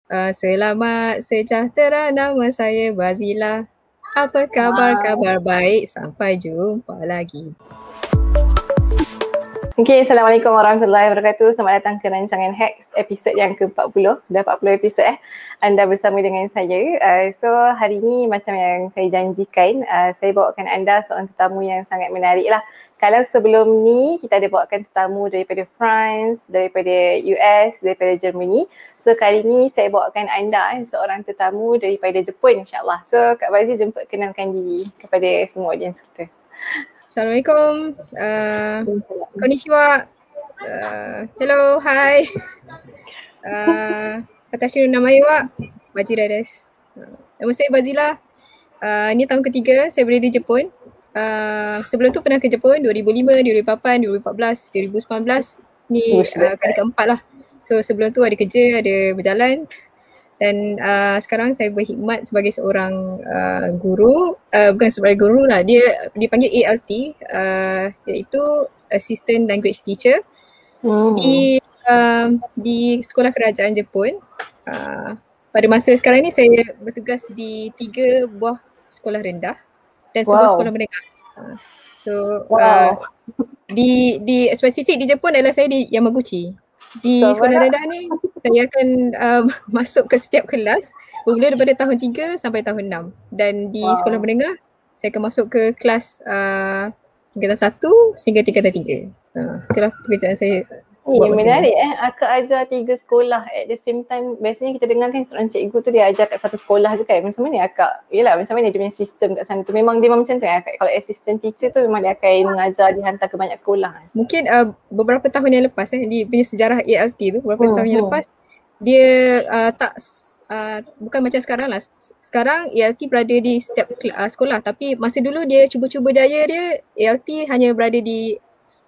Selamat sejahtera, nama saya Bazila. Apa kabar baik, sampai jumpa lagi. Okay, Assalamualaikum warahmatullahi wabarakatuh. Selamat datang ke Rancangan Hex episod yang ke-40. Dah 40 episod Anda bersama dengan saya. So hari ini macam yang saya janjikan, saya bawakan anda seorang tetamu yang sangat menarik lah. Kalau sebelum ni kita ada bawakan tetamu daripada France, daripada US, daripada Germany. So kali ni saya bawakan anda seorang tetamu daripada Jepun, insyaAllah. So Kak Bazi jemput kenalkan diri kepada semua audiens kita. Assalamualaikum. Konnichiwa. Hello, hi. Watashi no namae wa Bazila desu. Nama saya Bazila. Ini tahun ketiga saya berada di Jepun. Sebelum tu pernah ke Jepun 2005, 2008, 2014, 2019. Ni kali keempat lah. So sebelum tu ada kerja, ada berjalan. Dan sekarang saya berkhidmat sebagai seorang guru, bukan sebagai guru lah, dia dipanggil ALT, iaitu Assistant Language Teacher di Sekolah Kerajaan Jepun. Pada masa sekarang ni saya bertugas di 3 buah sekolah rendah dan sebuah sekolah menengah. Di spesifik di Jepun adalah saya di Yamaguchi. Di sekolah rendah ni saya akan masuk ke setiap kelas bermula daripada tahun 3 sampai tahun 6. Dan di sekolah menengah saya akan masuk ke kelas tingkatan 1 sehingga tingkatan 3. Itulah pekerjaan saya. Menarik Akak ajar 3 sekolah at the same time. Biasanya kita dengar kan seorang cikgu tu dia ajar kat satu sekolah je kan. Macam mana Akak, yelah macam mana dia punya sistem kat sana tu? Memang dia macam tu Akak, kalau assistant teacher tu memang dia akan mengajar, dihantar ke banyak sekolah. Mungkin beberapa tahun yang lepas di punya sejarah ALT tu, beberapa tahun yang lepas dia bukan macam sekarang lah. Sekarang ALT berada di setiap sekolah, tapi masa dulu dia cuba-cuba jaya dia, ALT hanya berada di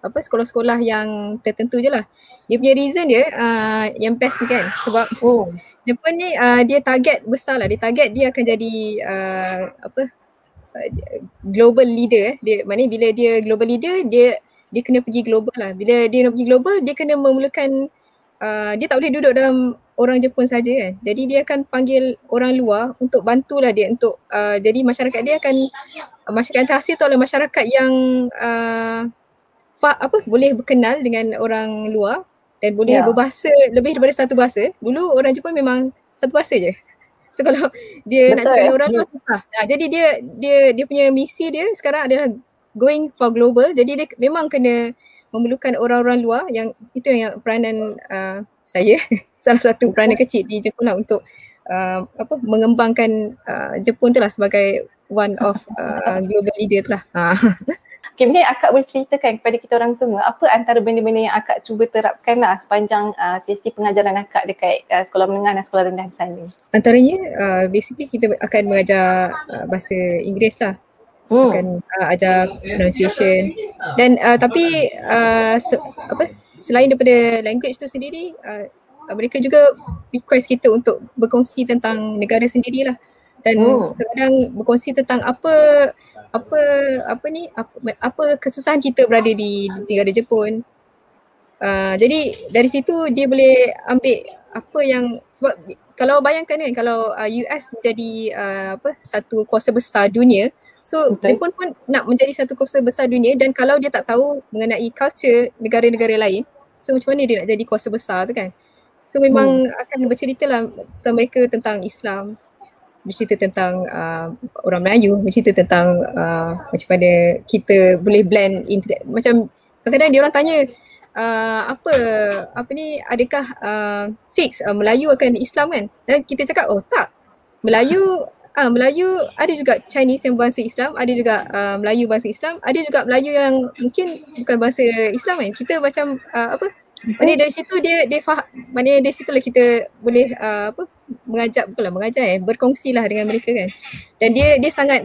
sekolah-sekolah yang tertentu je lah. Dia punya reason dia yang best ni kan, sebab Jepun ni dia target besar lah. Dia target dia akan jadi global leader. Dia maknanya bila dia global leader, dia kena pergi global lah. Bila dia nak pergi global, dia kena memerlukan dia tak boleh duduk dalam orang Jepun saja kan. Jadi dia akan panggil orang luar untuk bantulah dia untuk jadi masyarakat dia akan, masyarakat terhasil tu adalah masyarakat yang boleh berkenal dengan orang luar dan boleh berbahasa lebih daripada satu bahasa. Dulu orang Jepun memang satu bahasa je. So kalau dia nak cakap dengan orang luar susah. Jadi dia punya misi dia sekarang adalah going for global. Jadi dia memang kena memerlukan orang-orang luar, yang itu yang peranan saya salah satu peranan kecil di Jepun lah untuk mengembangkan Jepun tu lah sebagai one of global leader tu lah. Okay, mungkin Akak boleh ceritakan kepada kita orang semua apa antara benda-benda yang Akak cuba terapkan lah sepanjang sesi pengajaran Akak dekat sekolah menengah dan sekolah rendah di sana. Antaranya basically kita akan mengajar bahasa Inggeris lah. Akan ajar pronunciation dan tapi selain daripada language tu sendiri, mereka juga request kita untuk berkongsi tentang negara sendirilah. Dan kadang berkongsi tentang apa kesusahan kita berada di negara Jepun. Jadi dari situ dia boleh ambil apa yang, sebab kalau bayangkan kan, kalau US menjadi satu kuasa besar dunia, so Jepun pun nak menjadi satu kuasa besar dunia, dan kalau dia tak tahu mengenai culture negara-negara lain, so macam mana dia nak jadi kuasa besar tu kan. So memang akan bercerita lah tentang mereka, tentang Islam, bercerita tentang orang Melayu, bercerita tentang macam mana kita boleh blend macam kadang-kadang dia orang tanya adakah fix Melayu akan Islam kan, dan kita cakap tak, Melayu ada juga Chinese yang bahasa Islam, ada juga Melayu bahasa Islam, ada juga Melayu yang mungkin bukan bahasa Islam kan. Kita macam maknanya dari situ dia faham, maknanya dari situlah kita boleh berkongsilah dengan mereka kan. Dan dia sangat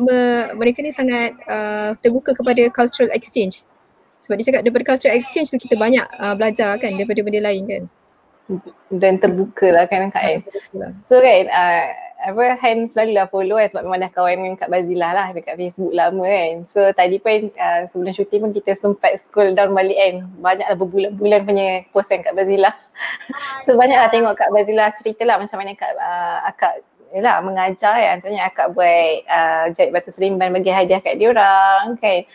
mereka ni sangat terbuka kepada cultural exchange. Sebab dia cakap daripada cultural exchange tu kita banyak belajar kan daripada benda lain kan. Dan terbuka lah kan Kak. So kan Han selalulah follow sebab memang dah kawan dengan Kak Bazilah lah dekat Facebook lama kan. So tadi pun sebelum syuting pun kita sempat scroll down balik kan. Banyaklah berbulan-bulan punya post kan Kak Bazilah. So banyaklah tengok Kak Bazilah cerita lah macam mana akak yelah mengajar kan. Antaranya akak buat jahit batu seremban bagi hadiah kat diorang kan.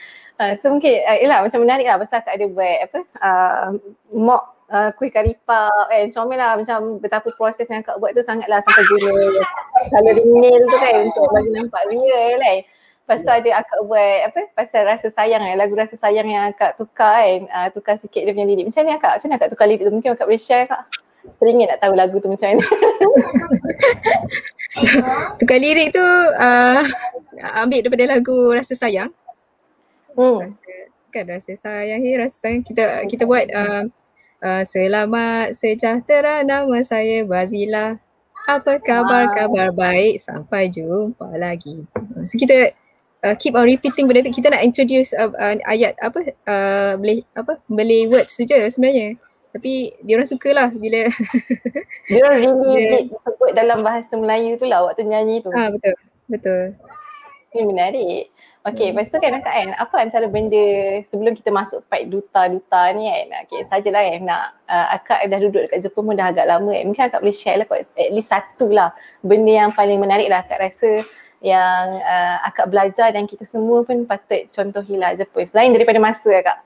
So mungkin yelah macam menarik lah pasal akak ada buat mock kuih karipap kan, comel lah macam betapa proses yang akak buat tu sangatlah sampai guna colouring nail tu kan untuk bagi nampak real kan. Lepas tu ada akak buat pasal rasa sayang lagu rasa sayang yang akak tukar kan, tukar sikit dia punya lirik. Macam mana akak tukar lirik tu, mungkin akak boleh share kak? Teringin nak tahu lagu tu macam mana. Tukar lirik tu ambil daripada lagu Rasa Sayang. Rasa sayang, rasa sayang kita buat selamat sejahtera, nama saya Bazilah. Apa kabar? Kabar baik, sampai jumpa lagi. So kita keep on repeating benda tu. Kita nak introduce ayat Malay words tu je sebenarnya. Tapi diorang sukalah bila diorang really sebut dalam bahasa Melayu tu lah waktu nyanyi tu. Betul. Ini menarik. Okay, lepas tu kan Kak kan, apa antara benda sebelum kita masuk part duta-duta ni kan, okay, sajalah kan akak dah duduk dekat Jepun pun dah agak lama kan, mungkin akak boleh share lah kot at least satu lah benda yang paling menarik lah akak rasa yang akak belajar dan kita semua pun patut contohilah Jepun selain daripada masa Kak.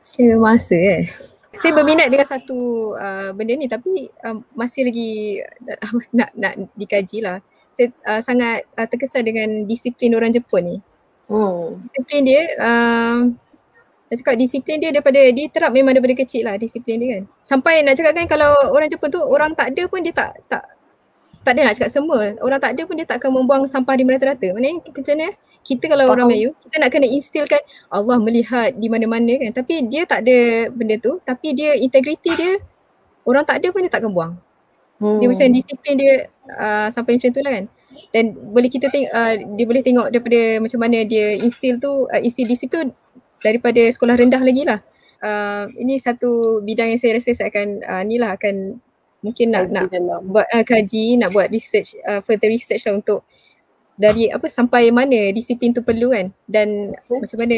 Saya masa saya berminat dengan satu benda ni tapi masih lagi nak dikaji lah. Saya sangat terkesan dengan disiplin orang Jepun ni. Disiplin dia, nak cakap disiplin dia terap memang daripada kecil lah disiplin dia kan. Sampai nak cakap kan kalau orang Jepun tu orang tak ada pun dia tak ada nak cakap semua. Orang tak ada pun dia tak akan membuang sampah di merata-rata. Maknanya macam mana? Kita kalau orang Melayu, kita nak kena instilkan Allah melihat di mana-mana kan. Tapi dia tak ada benda tu. Tapi dia integriti dia, orang tak ada pun dia tak akan buang. Dia macam disiplin dia sampai macam tu lah kan. Dan boleh kita dia boleh tengok daripada macam mana dia instil disiplin daripada sekolah rendah lagi lah. Ini satu bidang yang saya rasa saya akan akan mungkin nak buat kaji, nak buat research, further research lah untuk dari sampai mana disiplin tu perlu kan. Dan macam mana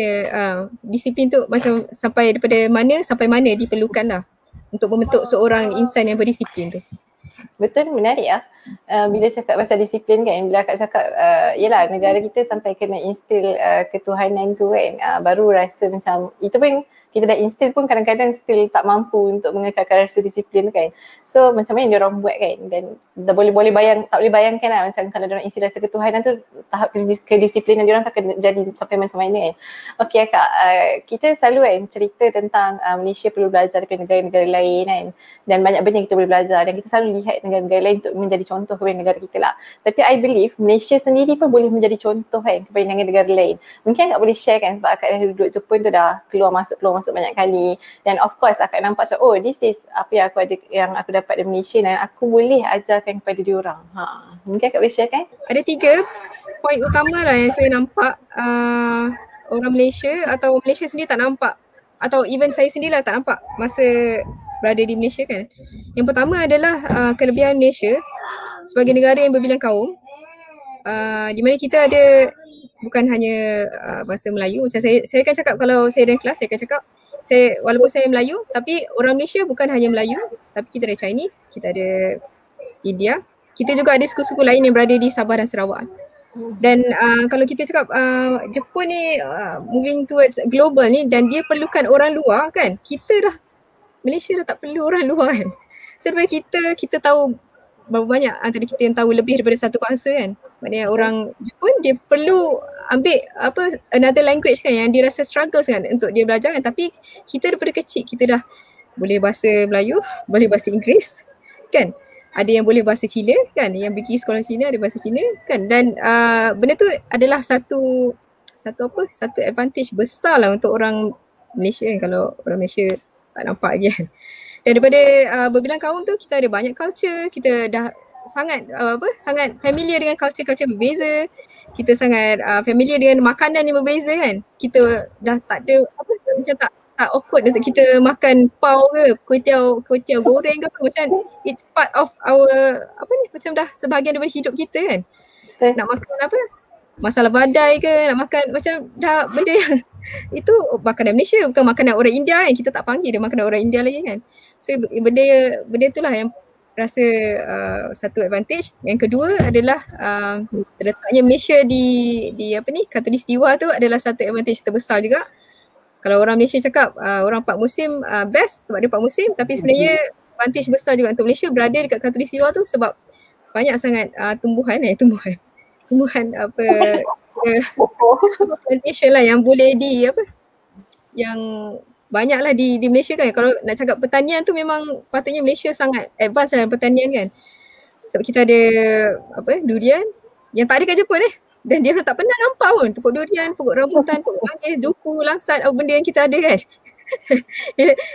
disiplin tu macam sampai daripada mana sampai mana diperlukan lah untuk membentuk seorang insan yang berdisiplin tu. Betul, menarik lah. Bila cakap pasal disiplin kan, bila akak cakap yelah negara kita sampai kena instil ketuhanan tu kan, baru rasa macam itu pun kita dah instil pun kadang-kadang still tak mampu untuk mengekalkan rasa disiplin kan. So macam mana diorang buat kan, dan dah tak boleh bayangkan lah macam kalau diorang instil rasa ketuhanan tu tahap kedisiplinan diorang tak akan jadi sampai macam mana kan. Okay Kak, kita selalu kan cerita tentang Malaysia perlu belajar daripada negara-negara lain kan, dan banyak benda yang kita boleh belajar dan kita selalu lihat negara-negara lain untuk menjadi contoh kepada negara kita lah. Tapi I believe Malaysia sendiri pun boleh menjadi contoh kan kepada negara-negara lain. Mungkin akak boleh share kan, sebab akak dah duduk Jepun tu dah keluar masuk banyak kali, dan of course akak nampak macam this is apa yang aku dapat dari Malaysia dan aku boleh ajarkan kepada diorang. Mungkin akak boleh share kan? Ada 3 poin utama lah yang saya nampak orang Malaysia atau Malaysia sendiri tak nampak, atau even saya sendirilah tak nampak masa berada di Malaysia kan. Yang pertama adalah kelebihan Malaysia sebagai negara yang berbilang kaum, di mana kita ada bukan hanya bahasa Melayu. Macam saya akan cakap kalau saya dalam kelas, saya akan cakap walaupun saya Melayu, tapi orang Malaysia bukan hanya Melayu, tapi kita ada Chinese, kita ada India, kita juga ada suku-suku lain yang berada di Sabah dan Sarawak. Dan kalau kita cakap Jepun ni moving towards global ni dan dia perlukan orang luar kan, Malaysia dah tak perlu orang luar kan. So daripada kita tahu berapa banyak antara kita yang tahu lebih daripada satu bahasa kan. Maknanya orang Jepun dia perlu ambil another language kan yang dia rasa struggle kan untuk dia belajar kan. Tapi kita daripada kecil kita dah boleh bahasa Melayu, boleh bahasa Inggeris kan. Ada yang boleh bahasa Cina kan, yang pergi sekolah Cina ada bahasa Cina kan. Dan benda tu adalah satu advantage besar lah untuk orang Malaysia kan, kalau orang Malaysia tak nampak lagi kan. Dan daripada berbilang kaum tu kita ada banyak culture, kita dah sangat familiar dengan culture berbeza. Kita sangat familiar dengan makanan yang berbeza kan. Kita dah tak ada macam tak awkward untuk kita makan pau ke, kuih tiaw goreng ke apa, macam it's part of our apa ni, macam dah sebahagian daripada hidup kita kan. Nak makan apa, masalah badai ke, nak makan macam dah benda yang itu makanan Malaysia, bukan makanan orang India kan. Kita tak panggil dia makanan orang India lagi kan. So benda itulah yang rasa satu advantage. Yang kedua adalah terletaknya Malaysia di apa ni, Khatulistiwa tu adalah satu advantage terbesar juga. Kalau orang Malaysia cakap orang 4 musim best sebab dia 4 musim, tapi sebenarnya advantage besar juga untuk Malaysia berada dekat Khatulistiwa tu sebab banyak sangat tumbuhan apa plantation lah yang boleh yang banyak lah di Malaysia kan. Kalau nak cakap pertanian tu memang patutnya Malaysia sangat advance dalam pertanian kan. Sebab kita ada durian yang tak ada kat Jepun dan dia orang tak pernah nampak pun pokok durian, pokok rambutan, pokok manggis, duku, langsat, apa benda yang kita ada kan.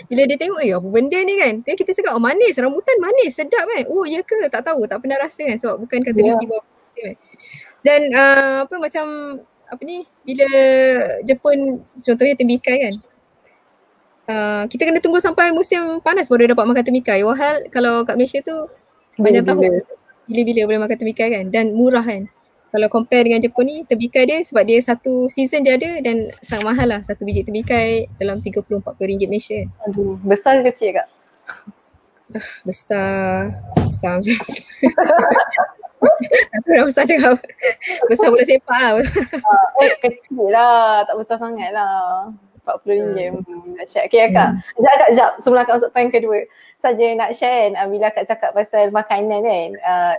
bila dia tengok apa benda ni kan, dan kita cakap manis, rambutan manis, sedap kan. Oh ya ke, tak tahu, tak pernah rasa kan sebab bukan Khatulistiwa kan. Dan bila Jepun contohnya temikai kan, kita kena tunggu sampai musim panas baru dapat makan temikai. Wahal kalau kat Malaysia tu sepanjang tahun bila-bila boleh makan temikai kan, dan murah kan. Kalau compare dengan Jepun ni, temikai dia sebab dia satu season je ada dan sangat mahal lah. Satu biji temikai dalam RM30-40 Malaysia kan. Aduh, besar ke kecil kak? Besar macam tak tahu dah besar cakap. Besar bola sepak lah. Kecil lah, tak besar sangat lah. RM40. Okay kak. Sekejap sebelum akak masuk poin kedua. Saja nak share kan, bila akak cakap pasal makanan kan,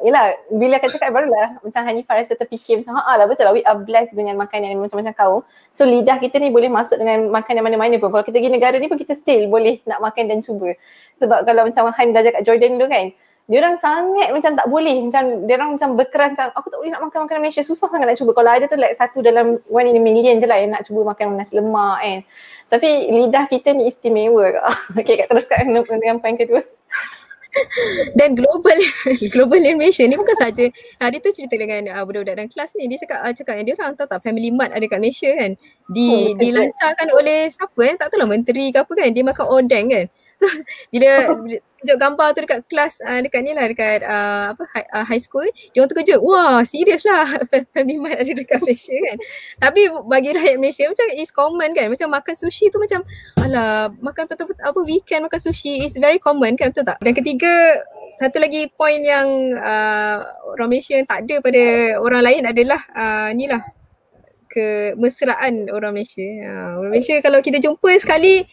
yelah bila akak cakap barulah macam Hanifah rasa terfikir macam lah betul lah, we are blessed dengan makanan macam-macam kaum. So lidah kita ni boleh masuk dengan makanan mana-mana pun. Kalau kita pergi negara ni pun kita still boleh nak makan dan cuba. Sebab kalau macam Han dah cakap Jordan dulu kan, diorang sangat macam tak boleh, macam diorang macam berkeras macam aku tak boleh nak makan makanan Malaysia, susah sangat nak cuba. Kalau ada tu like satu dalam 1 in a million je lah yang nak cuba makan nasi lemak kan. Tapi lidah kita ni istimewa kak. Okay kak teruskan dengan poin kedua. Dan global Malaysia ni bukan saja. Dia tu cerita dengan budak-budak dalam kelas ni, dia cakap yang dia orang tahu tak Family Mart ada kat Malaysia kan. Dilancarkan oleh siapa tak tahu lah, menteri ke apa kan, dia makan odeng kan. So bila tunjuk gambar tu dekat kelas dekat ni lah, dekat high school, dia orang terkejut. Wah, serius lah Family Mart ada dekat Malaysia kan. Tapi bagi rakyat Malaysia macam is common kan. Macam makan sushi tu macam alah, makan betul-betul weekend makan sushi is very common kan, betul tak? Dan ketiga, satu lagi point yang orang Malaysia yang tak ada pada orang lain adalah ni lah, kemesraan orang Malaysia. Orang Malaysia kalau kita jumpa sekali,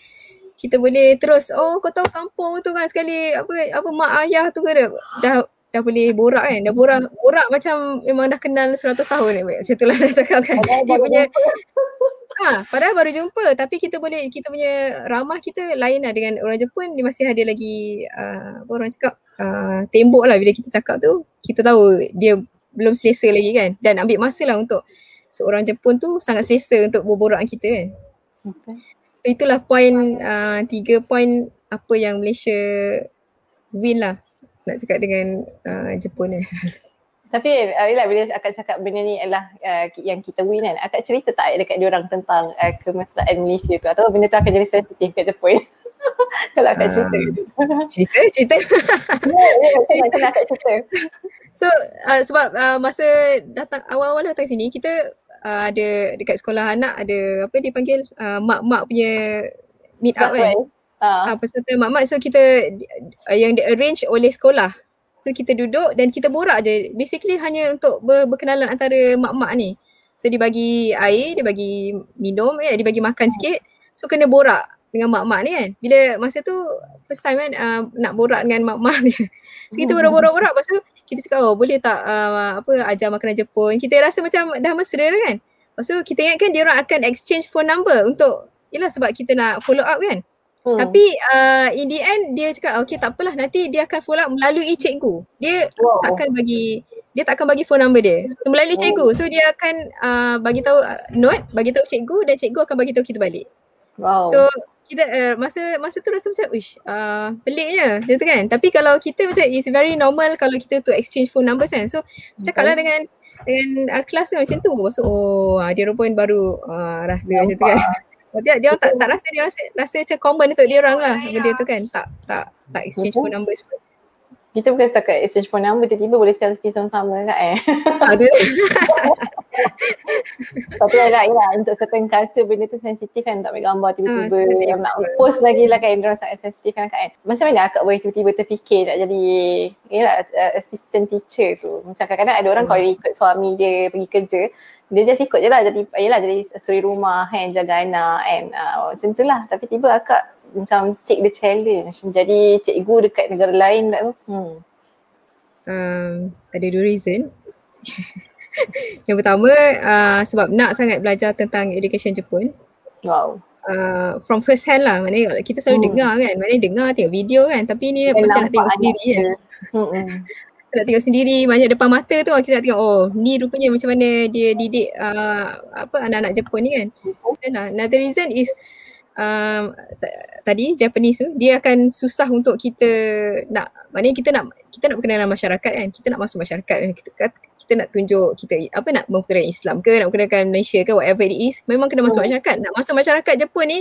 kita boleh terus, oh kau tahu kampung tu kan, sekali apa mak ayah tu kan dah boleh borak kan. Dah borak macam memang dah kenal 100 tahun ni. Macam tu lah nak cakap kan. Dia punya padahal baru jumpa, tapi kita punya ramah kita lain lah dengan orang Jepun. Dia masih ada lagi orang cakap tembok lah. Bila kita cakap tu, kita tahu dia belum selesa lagi kan. Dan ambil masa lah untuk seorang Jepun tu sangat selesa untuk berborak dengan kita kan. So itulah poin 3 poin apa yang Malaysia win lah nak cakap dengan Jepun ni. Tapi bila akak cakap benda ni adalah yang kita win kan, akak cerita tak dekat diorang tentang kemesraan Malaysia tu, atau benda tu akan jadi sensitif kat Jepun? Kalau akak cerita. Cerita. Macam akak cerita. So sebab masa awal-awal datang sini, kita ada dekat sekolah anak ada apa dia panggil mak-mak punya meet up kan. Peserta mak-mak, so kita yang di arrange oleh sekolah. So kita duduk dan kita borak je. Basically hanya untuk berkenalan antara mak-mak ni. So dia bagi air, dia bagi minum, dia bagi makan sikit. So kena borak dengan mak-mak ni kan. Bila masa tu first time kan nak borak dengan mak-mak ni. So kita borak-borak, lepas tu kita cakap boleh tak ajar makanan Jepun. Kita rasa macam dah mesra dah kan. Lepas tu kita ingatkan dia orang akan exchange phone number untuk, yelah sebab kita nak follow up kan. Tapi in the end dia cakap okay tak apalah, nanti dia akan follow up melalui cikgu. Dia takkan bagi phone number dia. Melalui cikgu. So dia akan bagi tahu note, bagi tahu cikgu, dan cikgu akan bagi tahu kita balik. So kita masa tu rasa macam peliknya macam tu kan. Tapi kalau kita macam it's very normal kalau kita tu exchange phone numbers kan. So cakaplah dengan kelas kan macam tu. Lepas tu dia pun baru rasa macam tu kan. Dia orang tak rasa, dia rasa macam common untuk dia orang lah benda tu kan. Tak exchange phone numbers pun. Kita bukan setakat exchange phone number, tiba-tiba boleh selfie sama-sama kan Tu. Tapi agak untuk certain culture benda tu sensitif kan, untuk ambil gambar tiba-tiba sensitif. nak post lagi lah kan, diorang sangat sensitif kan. Macam mana akak boleh tiba-tiba terfikir nak jadi assistant teacher tu? Macam kadang-kadang ada orang kalau dia ikut suami dia pergi kerja, dia just ikut je lah jadi suri rumah kan, jaga anak kan, macam tu lah. Tapi tiba akak macam take the challenge jadi cikgu dekat negara lain pula tu. Ada 2 reason. Yang pertama sebab nak sangat belajar tentang education Jepun. Wow. From first hand lah, maknanya kita selalu dengar kan, maknanya dengar tengok video kan, tapi ni macam nak tengok sendiri kan. Nak tengok sendiri, macam depan mata tu kita nak tengok, oh ni rupanya macam mana dia didik anak-anak Jepun ni kan. Another reason is tadi Japanese tu dia akan susah untuk kita nak, maknanya kita nak berkenalan masyarakat kan, kita nak masuk masyarakat kan, kita nak tunjuk kita nak memperkenalkan Islam ke, nak memperkenalkan Malaysia ke, whatever it is, memang kena masuk masyarakat. Nak masuk masyarakat Jepun ni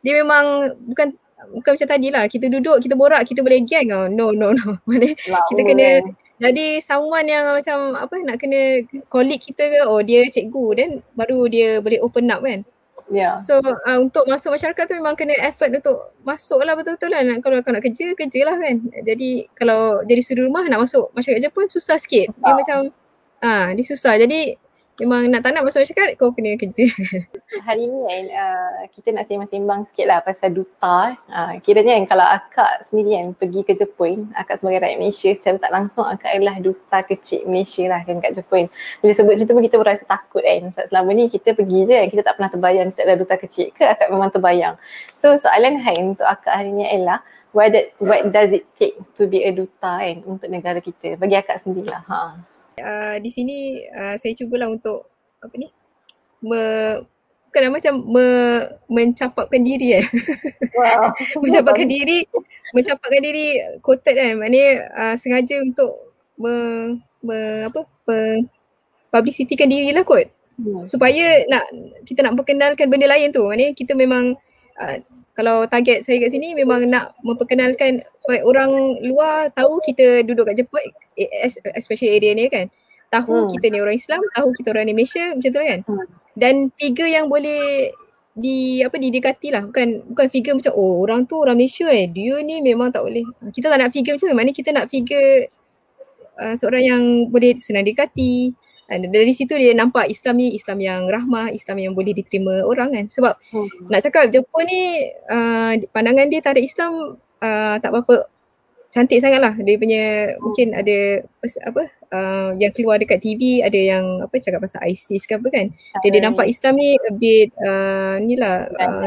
dia memang bukan macam tadi lah, kita duduk, kita borak, kita boleh gang tau. No. Maknanya kita kena jadi someone yang macam nak kena colleague kita ke, oh dia cikgu, then baru dia boleh open up kan. So untuk masuk masyarakat tu memang kena effort untuk masuk lah betul-betul lah. Kalau kau nak kerja lah kan. Jadi kalau jadi suri rumah nak masuk masyarakat Jepun susah sikit. Dia macam dia susah. Jadi memang nak tak nak masuk masyarakat, kau kena kerja. Hari ni kan kita nak sembang-sembang sikit lah pasal duta. Kiranya kan kalau akak sendiri kan pergi ke Jepun, akak sebagai rakyat Malaysia secara tak langsung akak adalah duta kecil Malaysia lah kan kat Jepun. Bila sebut macam tu pun kita berasa takut kan. Selama ni kita pergi je kan, kita tak pernah terbayang kita adalah duta kecil ke, akak memang terbayang. So soalan untuk akak hari ni adalah what does it take to be a duta kan untuk negara kita? Bagi akak sendirilah. Di sini saya cubalah untuk mencapapkan diri Wow. mencapapkan diri quoted kan, maknanya sengaja untuk publicitikan diri lah kot, supaya kita nak memperkenalkan benda lain tu. Maknanya kita memang kalau target saya kat sini memang nak memperkenalkan supaya orang luar tahu kita duduk kat Jepun, especially area ni kan, tahu kita ni orang Islam, tahu kita orang ni Malaysia, macam tu kan. Dan figure yang boleh didekati lah, bukan figure macam oh orang tu orang Malaysia dia ni memang tak boleh. Kita tak nak figure macam tu, maknanya kita nak figure seorang yang boleh senang didekati. Dari situ dia nampak Islam ni Islam yang rahmah, Islam yang boleh diterima orang kan. Sebab nak cakap Jepun ni pandangan dia terhadap Islam tak berapa cantik sangat lah. Dia punya mungkin ada yang keluar dekat TV, ada yang cakap pasal ISIS ke apa kan. Dia nampak Islam ni a bit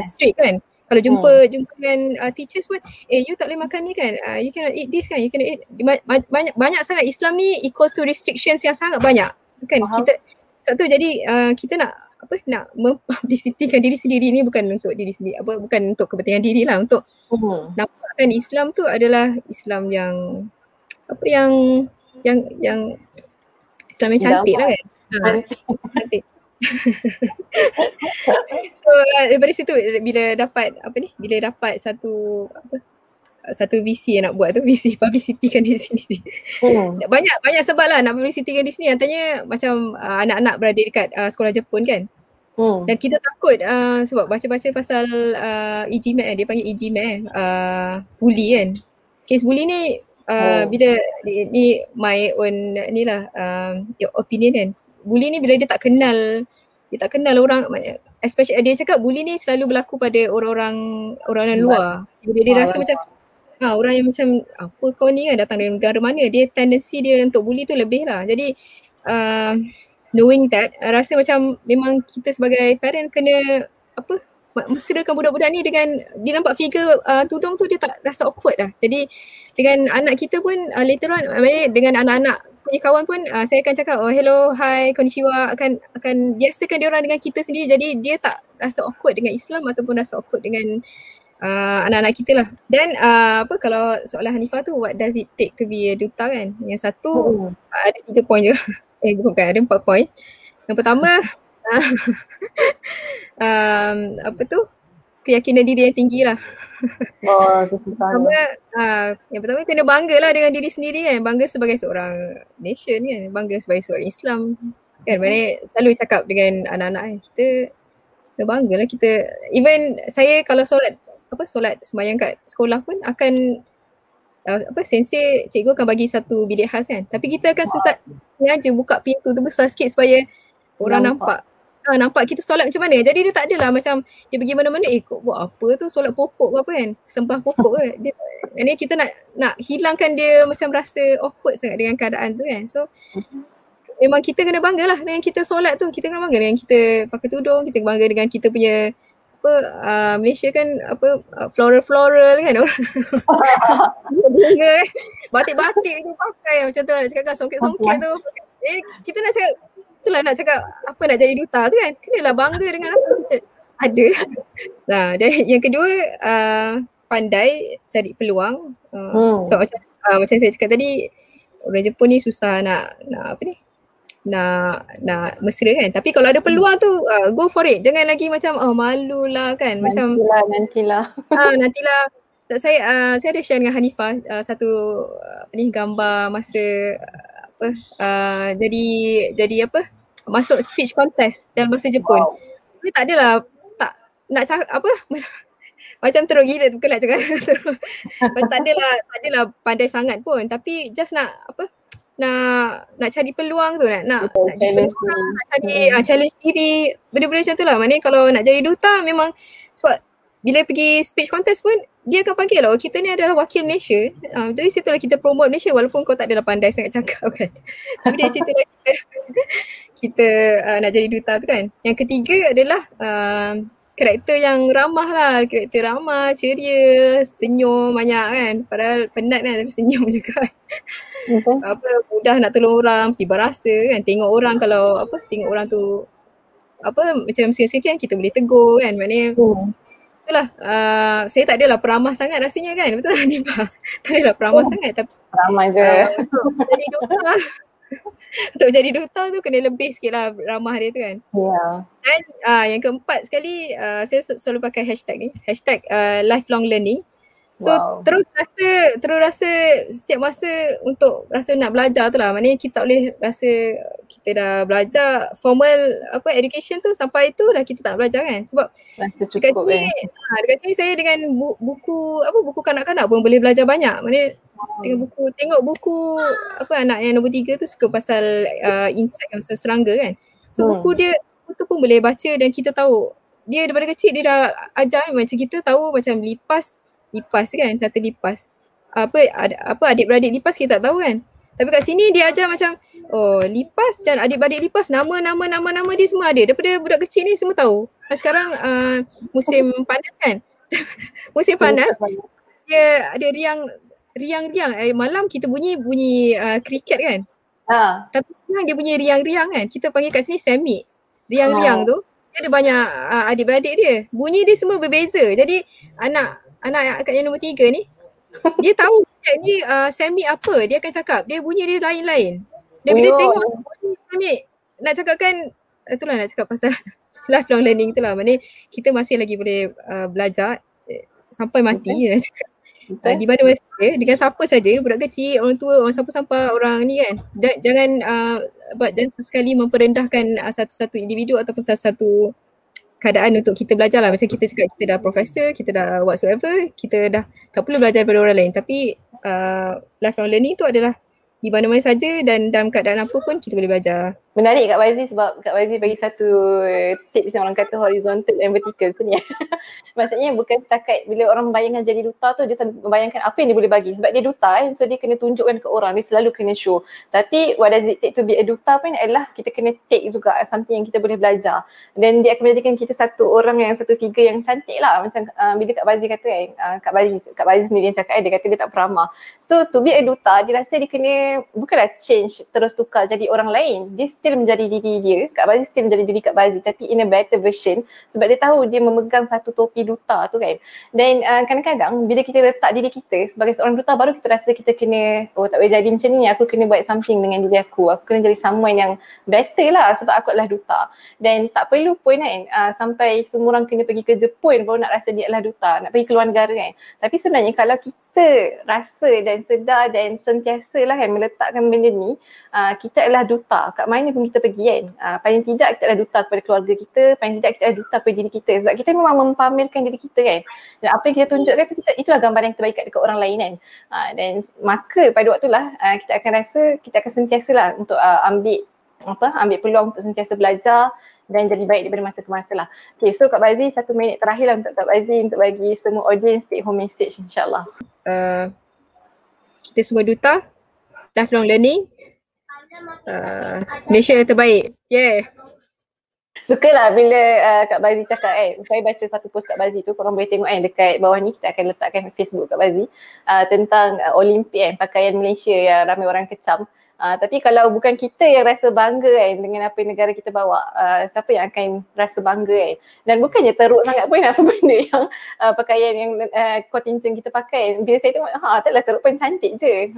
strict kan. Kalau jumpa dengan teachers pun, you tak boleh makan ni kan, you cannot eat this kan, you cannot eat. Banyak sangat Islam ni equals to restrictions yang sangat banyak kan. Kita sebab tu jadi kita nak mempublicitikan diri sendiri ni bukan untuk diri sendiri, bukan untuk kepentingan diri lah, untuk nampakkan Islam tu adalah Islam yang Islam yang cantik lah kan. Cantik. So daripada situ bila dapat satu visi yang nak buat tu, visi publicitikan di sini. Banyak sebab lah nak publicitikan di sini. Antaranya macam anak-anak berada dekat sekolah Jepun kan. Dan kita takut sebab baca-baca pasal EGMAT, dia panggil EGMAT bully kan. Case bully ni bila ni my own ni lah opinion kan. Bully ni bila dia tak kenal orang, especially dia cakap bully ni selalu berlaku pada orang luar. Bila dia rasa macam orang yang macam apa kau ni kan, datang dari negara mana, dia tendensi dia untuk bully tu lebih lah. Jadi knowing that, rasa macam memang kita sebagai parent kena mesrakan budak-budak ni dengan dia nampak figure tudung tu, dia tak rasa awkward lah. Jadi dengan anak kita pun later on, dengan anak-anak punya kawan pun saya akan cakap hello, hi, konnichiwa, akan biasakan dia orang dengan kita sendiri. Jadi dia tak rasa awkward dengan Islam ataupun rasa awkward dengan anak-anak kita lah. Dan kalau soalan Hanifah tu, what does it take to be a duta kan, yang satu ada 3 poin je. Bukan, ada 4 poin. Yang pertama Apa tu, keyakinan diri yang tinggi lah. Oh, itu susah tu. Yang pertama kena bangga lah dengan diri sendiri kan. Bangga sebagai seorang nation kan. Bangga sebagai seorang Islam kan. Maknanya selalu cakap dengan anak-anak kan. Kita kena bangga lah kita. Even saya kalau solat sembahyang kat sekolah pun akan sensei cikgu akan bagi satu bilik khas kan. Tapi kita akan sengaja buka pintu tu besar sikit supaya orang nampak kita solat macam mana. Jadi dia tak adalah macam dia pergi mana-mana kau buat apa tu, solat pokok ke apa kan, sembah pokok ke. Ini kita nak hilangkan dia macam rasa awkward sangat dengan keadaan tu kan. So memang kita kena bangga lah dengan kita solat tu. Kita kena bangga dengan kita pakai tudung, kita bangga dengan kita punya Malaysia kan floral kan orang. Batik-batik tu pakai macam tu nak cakap kan, songket-songket tu. Kita nak cakap itulah nak cakap apa nak jadi duta tu kan. Kenalah bangga dengan apa kita ada. Nah, dan yang kedua pandai cari peluang. So macam saya cakap tadi, orang Jepun ni susah nak mesra kan. Tapi kalau ada peluang tu go for it. Jangan lagi macam malu lah kan. Nantilah. Nantilah. Saya ada share dengan Hanifah satu gambar masa jadi masuk speech contest dalam bahasa Jepun. Dia tak adalah tak nak cakap macam teruk gila tu kelak cakap. tak adalah pandai sangat pun, tapi just nak cari peluang tu, nak challenge diri, benda-benda macam tu lah. Maknanya kalau nak jadi duta memang sebab bila pergi speech contest pun dia akan panggil lah, kita ni adalah wakil Malaysia. Dari situlah kita promote Malaysia walaupun kau tak adalah pandai sangat cakap kan. Tapi dari situlah kita nak jadi duta tu kan. Yang ketiga adalah karakter yang ramah lah, karakter ramah, ceria, senyum banyak kan. Padahal penat kan tapi senyum juga. Mudah nak tolong orang, tiba rasa kan. Tengok orang kalau tengok orang tu macam sikit-sikit kan kita boleh tegur kan. Maknanya itulah saya tak adalah peramah sangat rasanya kan. Betul tak Hanifah? Tak adalah peramah sangat tapi ramai je. Untuk jadi duta tu kena lebih sikit lah ramah dia tu kan. Dan yang keempat sekali saya selalu pakai hashtag ni, hashtag lifelong learning. So terus rasa setiap masa untuk rasa nak belajar tu lah. Maknanya kita tak boleh rasa kita dah belajar formal education tu sampai tu dah kita tak belajar kan. Sebab dekat sini saya dengan buku kanak-kanak pun boleh belajar banyak. Maknanya dengan tengok buku anak yang nombor 3 tu suka pasal insect pasal serangga kan. So buku tu pun boleh baca dan kita tahu. Dia daripada kecil dia dah ajar macam kita tahu macam lipas kan, satu lipas. Adik-beradik lipas kita tak tahu kan. Tapi kat sini dia ajar macam lipas dan adik-beradik lipas, nama dia semua ada. Daripada budak kecil ni semua tahu. Sekarang musim panas kan. Musim panas dia ada riang. Malam kita bunyi kriket kan. Tapi sekarang dia bunyi riang-riang kan. Kita panggil kat sini semik. Riang-riang tu dia ada banyak adik-beradik dia. Bunyi dia semua berbeza. Jadi anak yang nombor 3 ni dia tahu ni semik apa. Dia akan cakap. Dia bunyi dia lain-lain. Dan bila tengok semik nak cakapkan itulah nak cakap pasal lifelong learning tu lah. Maksudnya kita masih lagi boleh belajar sampai mati. Di mana-mana saja, dengan siapa saja, budak kecil, orang tua, orang siapa-siapa, orang ni kan. Jangan sesekali memperendahkan satu-satu individu ataupun satu keadaan untuk kita belajar lah. Macam kita cakap kita dah profesor, kita dah whatsoever, kita dah tak perlu belajar daripada orang lain. Tapi lifelong learning tu adalah di mana-mana saja dan dalam keadaan apa pun kita boleh belajar. Menarik Kak Bazi sebab Kak Bazi bagi satu tips yang orang kata horizontal and vertical sebenarnya. Maksudnya bukan setakat bila orang membayangkan jadi duta tu dia selalu membayangkan apa yang dia boleh bagi sebab dia duta kan. So dia kena tunjukkan ke orang, dia selalu kena show. Tapi what does it take to be a duta pun adalah kita kena take juga something yang kita boleh belajar. Dan dia akan menjadikan kita satu figure yang cantik lah. Macam bila Kak Bazi kata kan, Kak Bazi sendiri yang cakap dia kata dia tak peramah. So to be a duta dia rasa dia kena bukanlah change terus tukar jadi orang lain. Dia still menjadi diri dia, Kak Bazi still menjadi diri Kak Bazi tapi in a better version sebab dia tahu dia memegang satu topi duta tu kan. Dan kadang-kadang bila kita letak diri kita sebagai seorang duta baru kita rasa kita kena, oh tak boleh jadi macam ni, aku kena buat something dengan diri aku kena jadi someone yang better lah sebab aku adalah duta. Dan tak perlu pun kan sampai semua orang kena pergi kerja pun baru nak rasa dia adalah duta, nak pergi keluar negara kan. Tapi sebenarnya kalau kita rasa dan sedar dan sentiasa lah kan meletakkan benda ni, kita adalah duta kat mana pun kita pergi kan. Paling tidak kita adalah duta kepada keluarga kita, paling tidak kita adalah duta kepada diri kita sebab kita memang mempamerkan diri kita kan. Dan apa yang kita tunjukkan tu itulah gambaran yang terbaik dekat orang lain kan. Dan maka pada waktulah kita akan rasa kita akan sentiasa lah untuk ambil peluang untuk sentiasa belajar dan jadi baik daripada masa ke masa lah. Okay, so Kak Bazi 1 minit terakhir lah untuk Kak Bazi untuk bagi semua audience take home message insyaAllah. Kita semua duta, lifelong learning, Malaysia terbaik. Yeah. Sukalah bila Kak Bazi cakap saya baca satu post Kak Bazi tu, korang boleh tengok dekat bawah ni kita akan letakkan Facebook Kak Bazi tentang Olimpik pakaian Malaysia yang ramai orang kecam. Tapi kalau bukan kita yang rasa bangga dengan apa negara kita bawa, siapa yang akan rasa bangga Dan bukannya teruk sangat pun apa benda yang pakaian yang kontinjen kita pakai. Bila saya tengok, taklah teruk pun, cantik je.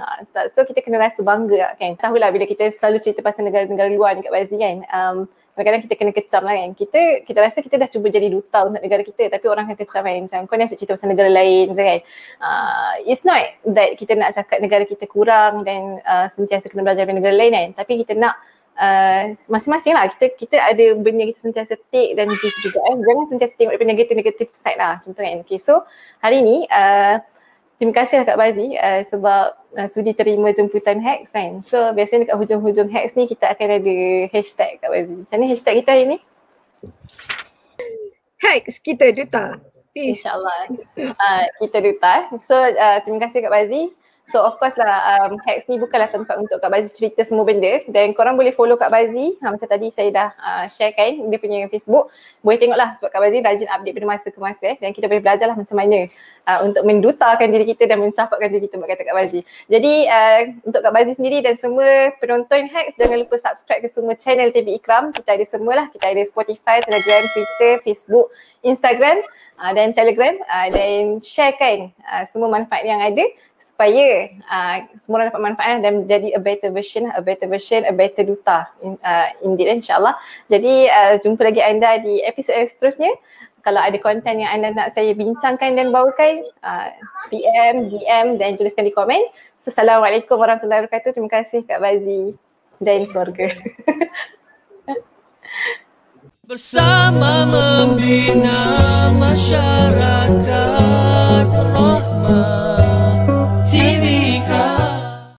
So kita kena rasa bangga kan. Tahulah bila kita selalu cerita pasal negara-negara luar ni Kak Bazi kan, kadang-kadang kita kena kecam lah kan. Kita rasa kita dah cuba jadi duta untuk negara kita tapi orang akan kecam kan. Macam kau ni asyik cerita pasal negara lain je kan. It's not that kita nak cakap negara kita kurang dan sentiasa kena belajar dari negara lain kan. Tapi kita nak masing-masing lah. Kita ada benda kita sentiasa take dan give juga Jangan sentiasa tengok daripada negatif side lah macam tu kan. Okay, so hari ni terima kasih Kak Bazi sebab sudi terima jemputan Hex kan. So biasanya dekat hujung-hujung Hex ni kita akan ada hashtag Kak Bazi. Macam mana hashtag kita hari ni? Hex kita duta. Peace. InsyaAllah kita duta. So terima kasih Kak Bazi. So of course lah Hex ni bukanlah tempat untuk Kak Bazi cerita semua benda dan korang boleh follow Kak Bazi. Macam tadi saya dah share kan dia punya Facebook. Boleh tengoklah sebab Kak Bazi rajin update pada masa ke masa dan kita boleh belajarlah macam mana untuk mendutakan diri kita dan mencapatkan diri kita kata Kak Bazi. Jadi untuk Kak Bazi sendiri dan semua penonton Hex, jangan lupa subscribe ke semua channel TV Ikram. Kita ada semualah, kita ada Spotify, Telegram, Twitter, Facebook, Instagram dan Telegram dan sharekan semua manfaat yang ada supaya semua orang dapat manfaat dan menjadi a better version, a better duta indeed insyaAllah. Jadi jumpa lagi anda di episod yang seterusnya. Kalau ada konten yang anda nak saya bincangkan dan bawakan, PM, DM dan tuliskan di komen. Assalamualaikum warahmatullahi wabarakatuh. Terima kasih Kak Bazi dan keluarga. Bersama membina masyarakat